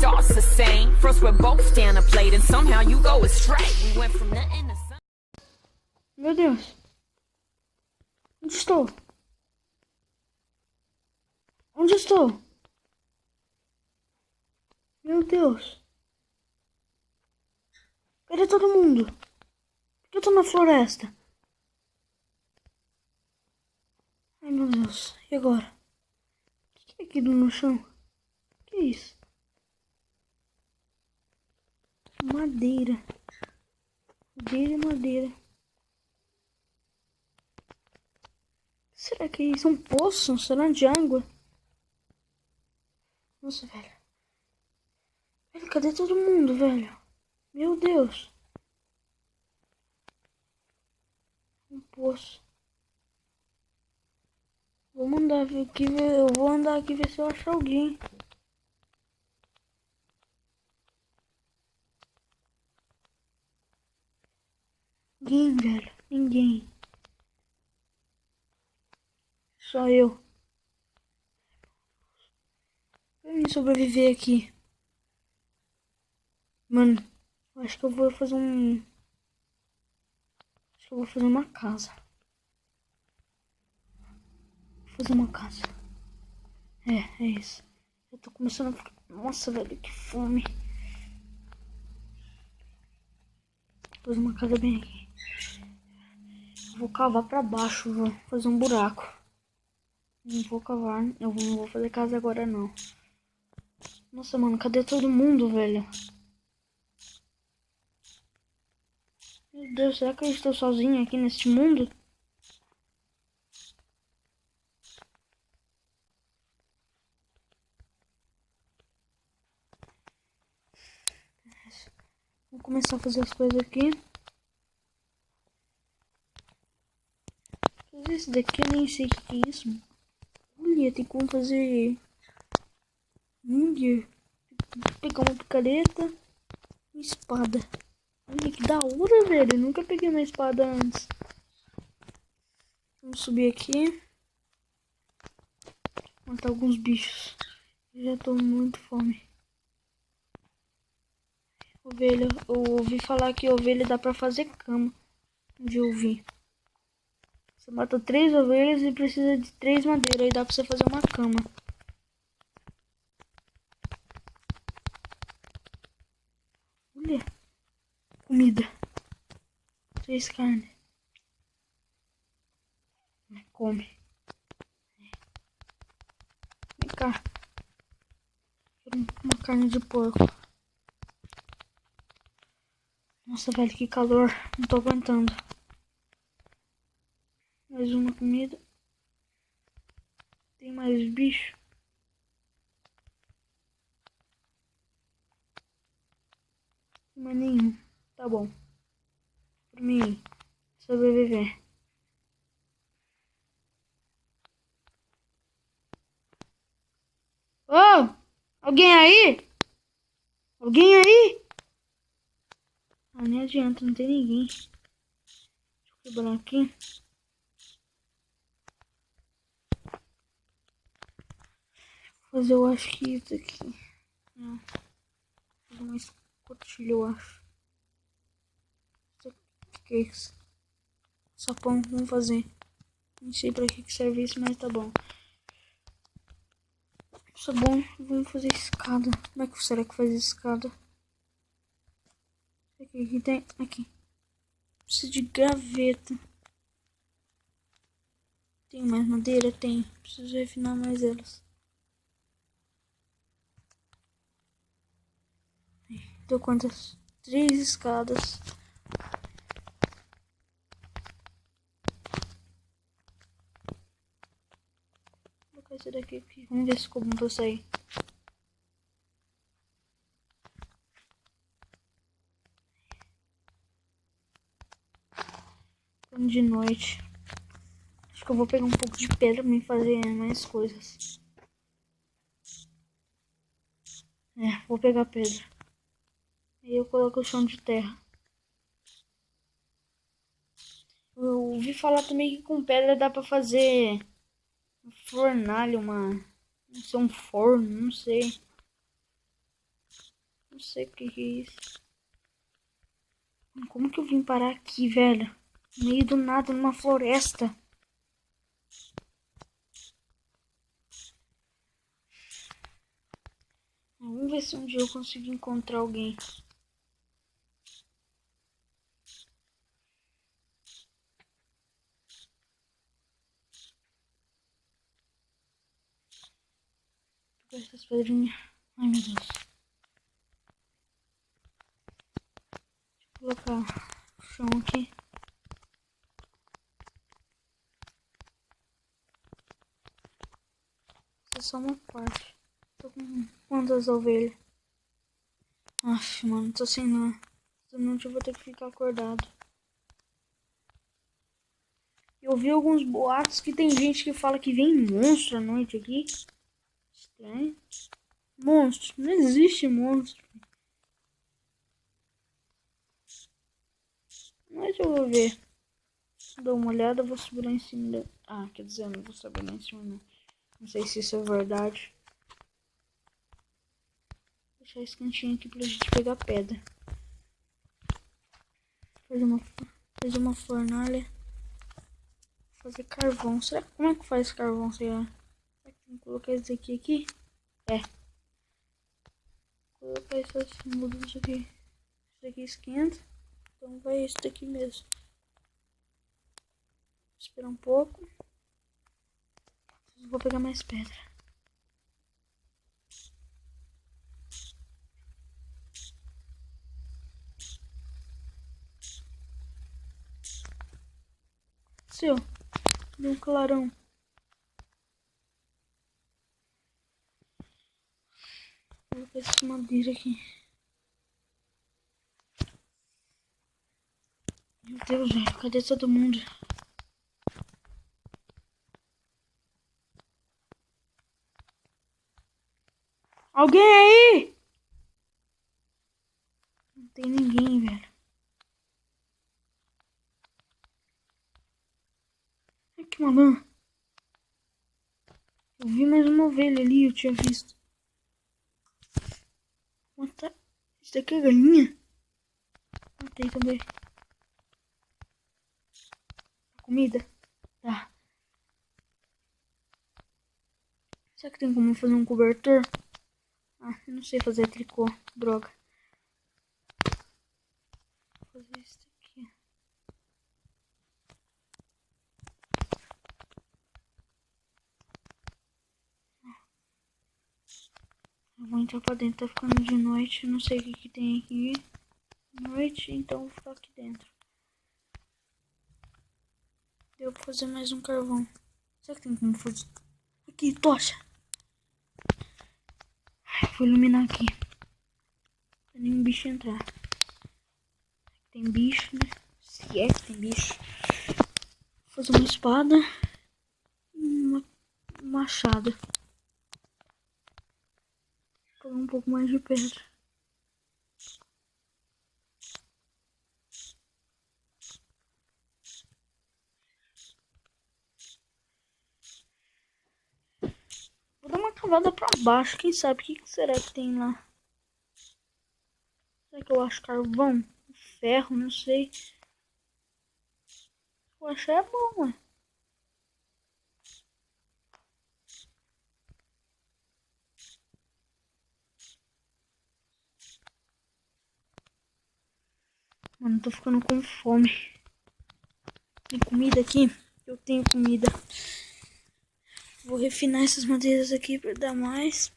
starts the same. First we're both stand a plate and somehow you go astray. We went from nothing to something. Meu Deus. Onde estou? Onde estou? Meu Deus. Cadê todo mundo? Por que eu tô na floresta? Ai, meu Deus. E agora? O que é aquilo no chão? O que é isso? Madeira. Madeira e madeira. Será que isso é um poço? Será de água? Nossa, velho. Velho, cadê todo mundo, velho? Meu Deus. Um poço. Vou mandar aqui ver. Eu vou andar aqui ver se eu acho alguém. Ninguém, velho. Ninguém. Só eu. Pra mim sobreviver aqui. Mano, eu acho que eu vou fazer um... Acho que eu vou fazer uma casa. Vou fazer uma casa. É isso. Eu tô começando a ficar... Nossa, velho, que fome. Vou fazer uma casa bem aqui. Eu vou cavar pra baixo, vou fazer um buraco. Não vou cavar, eu não vou fazer casa agora não. Nossa, mano, cadê todo mundo, velho? Meu Deus, será que eu estou sozinho aqui neste mundo? Vou começar a fazer as coisas aqui. Fazer esse daqui, eu nem sei o que é isso. Olha, tem como fazer... Olha, pegar uma picareta e espada. Olha que da hora, velho. Eu nunca peguei uma espada antes. Vamos subir aqui. Matar alguns bichos. Eu já tô muito fome. Ovelha. Eu ouvi falar que ovelha dá pra fazer cama. Onde eu vi. Você mata 3 ovelhas e precisa de 3 madeiras. Aí dá pra você fazer uma cama. Olha. Comida. 3 carnes. Come. Vem cá. Quero uma carne de porco. Nossa, velho, que calor. Não tô aguentando. Mais uma comida. Tem mais bicho. Mas nenhum. Tá bom. Por mim, sobreviver. Ô! Alguém aí? Alguém aí? Ah, nem adianta, não tem ninguém. Deixa eu quebrar aqui. Vou fazer, eu acho que isso aqui. Não. Vou fazer uma escotilha, eu acho. O que é isso? Sapão, vamos fazer. Não sei pra que serve isso, mas tá bom. Tá bom, vamos fazer escada. Como é que será que faz escada? Aqui tem. Aqui. Preciso de graveta. Tem mais madeira? Tem. Preciso refinar mais elas. Deu quantas? 3 escadas. Vou colocar esse daqui aqui. Vamos ver se ficou bom pra sair. De noite. Acho que eu vou pegar um pouco de pedra pra me fazer mais coisas. Vou pegar pedra. Aí eu coloco o chão de terra. Eu ouvi falar também que com pedra dá pra fazer fornalha, não sei, um forno, não sei. Não sei o que é isso. Como que eu vim parar aqui, velho? No meio do nada, numa floresta. Vamos ver se um dia eu consigo encontrar alguém. Vou pegar essas pedrinhas. Ai, meu Deus. Deixa eu colocar o chão aqui. Essa é só uma parte. Tô com quantas ovelhas? Aff, mano, tô sem lã. Essa noite eu vou ter que ficar acordado. Eu vi alguns boatos que tem gente que fala que vem monstro à noite aqui. Estranho. Monstro. Não existe monstro. Mas eu vou ver. Dou uma olhada, vou subir lá em cima. Ah, quer dizer, eu não vou subir lá em cima não. Não sei se isso é verdade. Vou deixar esse cantinho aqui pra gente pegar pedra. Fazer uma fornalha. Fazer carvão. Será como é que faz carvão? Será que tem que colocar esse aqui? É. Vou colocar essas mudas aqui. Isso aqui esquenta. Então vai esse daqui mesmo. Esperar um pouco. Vou pegar mais pedra. Seu, deu um clarão. Vou colocar esse madeira aqui. Meu Deus, velho, cadê todo mundo? Alguém aí? Não tem ninguém, velho. Ai, que malandro. Eu vi mais uma ovelha ali, eu tinha visto. Matar. Isso daqui é galinha? Matei também. Comida? Tá. Será que tem como fazer um cobertor? Ah, eu não sei fazer tricô. Droga. Vou fazer isso aqui. Eu vou entrar pra dentro. Tá ficando de noite. Não sei o que tem aqui. Noite, então vou ficar aqui dentro. Deu pra fazer mais um carvão. Será que tem como fazer? Aqui, tocha. Vou iluminar aqui. Pra nenhum bicho entrar. Tem bicho, né? Se é que tem bicho. Vou fazer uma espada. E uma machado. Vou pegar um pouco mais de pedra. Vou dar uma cavada pra baixo. Quem sabe o que será que tem lá? Será que eu acho carvão? Ferro, não sei. Se eu achar é bom, ué. Mano, tô ficando com fome. Tem comida aqui? Eu tenho comida. Vou refinar essas madeiras aqui pra dar mais.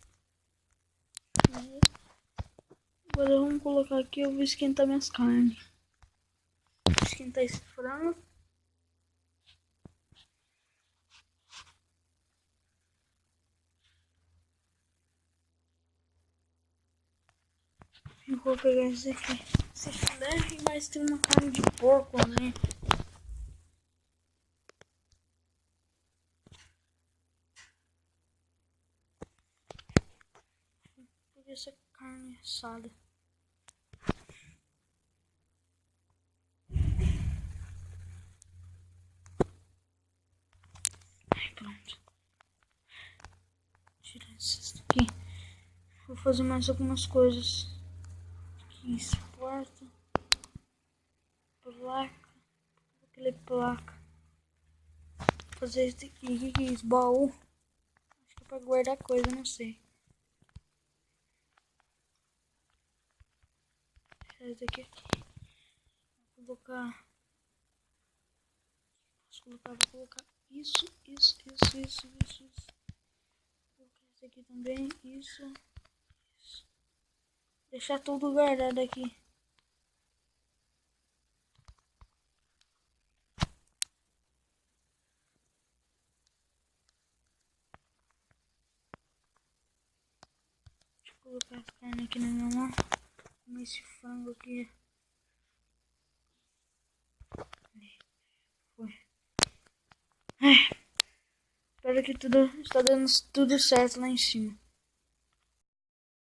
Agora vamos colocar aqui. Eu vou esquentar minhas carnes. Vou esquentar esse frango. Eu vou pegar esse aqui. Esse filé e mais tem uma carne de porco, né? Vou pegar essa carne assada. Ai, pronto. Tirar esses daqui. Vou fazer mais algumas coisas. Exporta. Placa. Aquele placa. Fazer isso aqui. O que é isso? Baú. Acho que é pra guardar coisa, não sei. Deixar isso aqui. Vou colocar. Vou colocar isso. Vou colocar isso aqui também. Isso. Deixar tudo guardado aqui. Deixa eu colocar as carnes aqui na minha mão. Comer esse frango aqui. Foi. Espero que tudo está dando tudo certo lá em cima.